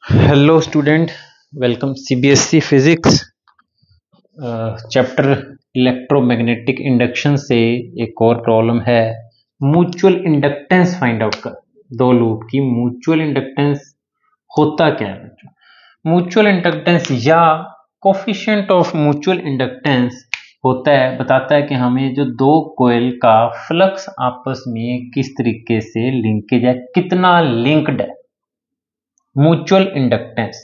Hello student, welcome CBSE physics chapter electromagnetic induction से एक और प्रॉब्लम है। म्यूचुअल इंडक्टेंस फाइंड आउट कर दो लूप की म्यूचुअल इंडक्टेंस होता क्या है बच्चों। म्यूचुअल इंडक्टेंस या कोफिशिएंट ऑफ म्यूचुअल इंडक्टेंस होता है, बताता है कि हमें जो दो कॉइल का फ्लक्स आपस में किस तरीके से लिंकेज है, कितना लिंक्ड है। म्यूचुअल इंडक्टेंस,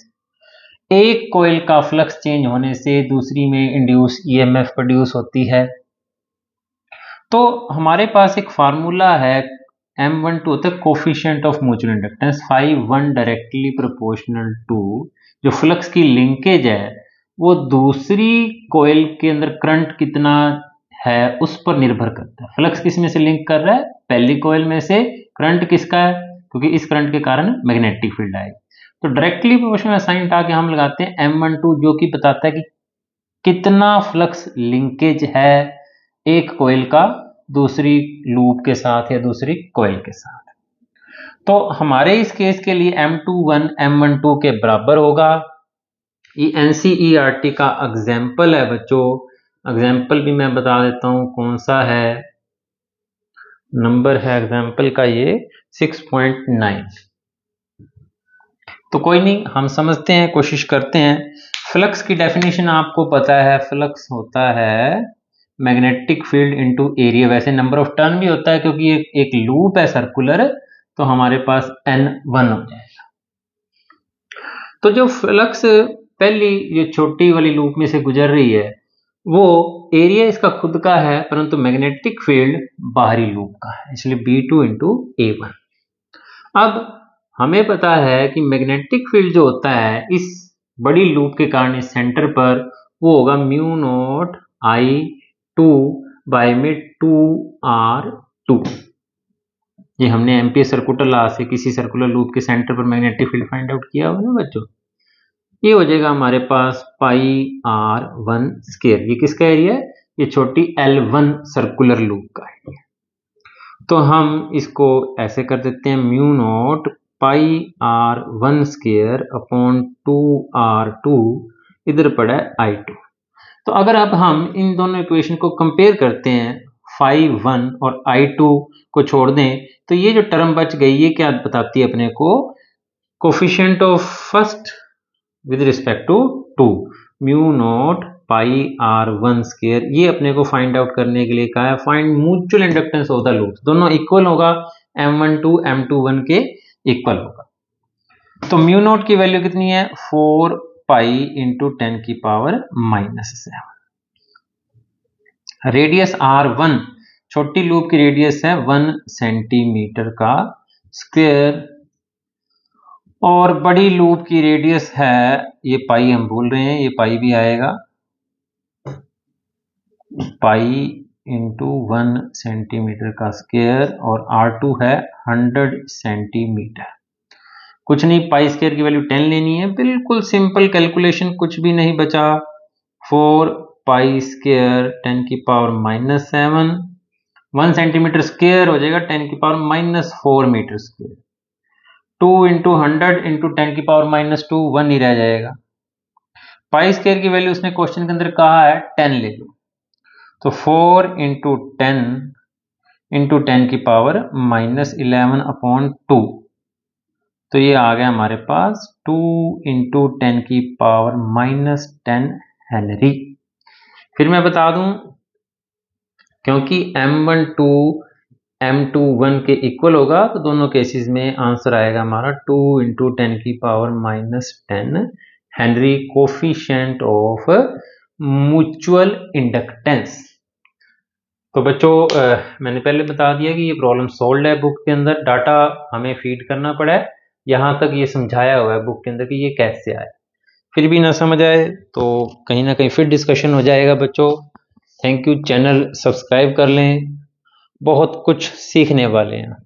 एक कॉइल का फ्लक्स चेंज होने से दूसरी में इंड्यूस ईएमएफ प्रोड्यूस होती है। तो हमारे पास एक फार्मूला है M12 होता है coefficient of mutual inductance, φ1 directly proportional to जो फ्लक्स की लिंकेज है वो दूसरी कॉइल के अंदर करंट कितना है उस पर निर्भर करता है। फ्लक्स किस में से लिंक कर रहा है, पहली कॉइल में से। करंट किसका है, क्योंकि इस करंट के कारण मैग्नेटिक फील्ड आएगी। तो डायरेक्टली प्रोपोर्शनल साइन हटा के हम लगाते हैं M12 जो कि बताता है कि कितना फ्लक्स लिंकेज है एक कॉइल का दूसरी लूप के साथ या दूसरी कॉइल के साथ। तो हमारे इस केस के लिए M21 M12 के बराबर होगा। ये NCERT का एग्जाम्पल है बच्चों। एग्जाम्पल भी मैं बता देता हूं कौन सा है, नंबर है एग्जाम्पल का ये 6.9। तो कोई नहीं, हम समझते हैं, कोशिश करते हैं। फ्लक्स की डेफिनेशन आपको पता है, फ्लक्स होता है मैग्नेटिक फील्ड इनटू एरिया। वैसे नंबर ऑफ टर्न भी होता है क्योंकि एक लूप है सर्कुलर, तो हमारे पास N1 हो जाएगा। तो जो फ्लक्स पहली जो छोटी वाली लूप में से गुजर रही है वो एरिया इसका खुद का है, परंतु मैग्नेटिक फील्ड बाहरी लूप का है, इसलिए B2 इंटू A1। अब हमें पता है कि मैग्नेटिक फील्ड जो होता है इस बड़ी लूप के कारण इस सेंटर पर वो होगा म्यू नॉट I2 बाय में 2R2। ये हमने एम्पियर सर्कुलर लॉ से किसी सर्कुलर लूप के सेंटर पर मैग्नेटिक फील्ड फाइंड आउट किया हुआ ना बच्चों। ये हो जाएगा हमारे पास πr1 स्क्वायर। ये किसका एरिया है, ये छोटी L1 सर्कुलर लूप का है। तो हम इसको ऐसे कर देते हैं, mu naught πr1 square upon 2R2, इधर पड़ा है I2। तो अगर अब हम इन दोनों इक्वेशन को कंपेयर करते हैं, φ1 और I2 को छोड़ दें, तो ये जो टर्म बच गई ये क्या बताती है अपने को, coefficient of first with respect to 2 mu naught πr1 square. ये अपने को फाइंड आउट करने के लिए कहा है, find mutual inductance of the loops. दोनों इक्वल होगा, M12 M21 के इक्वल होगा। तो म्यू नॉट की वैल्यू कितनी है, 4 पाई इंटू 10 की पावर -7। रेडियस R1, छोटी लूप की रेडियस है 1 सेंटीमीटर का स्क्वायर, और बड़ी लूप की रेडियस है, ये पाई हम भूल रहे हैं, ये पाई भी आएगा, पाई इंटू 1 सेंटीमीटर का स्क्वायर, और R2 है 100 सेंटीमीटर। कुछ नहीं, पाई स्क्वायर की वैल्यू 10 लेनी है, बिल्कुल सिंपल कैलकुलेशन, कुछ भी नहीं बचा। 4 पाई स्क्वायर 10 की पावर -7, 1 सेंटीमीटर स्क्वायर हो जाएगा 10 की power -4 metre square. 2 into 100 into 10 की पावर -2, 1 ही रह जाएगा। पाई स्क्वायर की वैल्यू उसने क्वेश्चन के अंदर कहा है 10 ले लो, तो 4 इंटू 10 की पावर -11 अपॉन 2, तो ये आ गया हमारे पास 2 इंटू 10 की पावर -10 हेनरी। फिर मैं बता दूं, क्योंकि M12 M21 के इक्वल होगा, तो दोनों केसेस में आंसर आएगा हमारा 2 इंटू 10 की power -10 Henry, coefficient of mutual inductance. तो बच्चों मैंने पहले बता दिया कि ये प्रॉब्लम सोल्व्ड है बुक के अंदर, डाटा हमें फीड करना पड़ा है। यहाँ तक ये समझाया हुआ है बुक के अंदर कि ये कैसे आए। फिर भी ना समझ आए तो कहीं ना कहीं फिर डिस्कशन हो जाएगा बच्चों। थैंक यू, चैनल सब्सक्राइब कर लें, बहुत कुछ सीखने वाले हैं।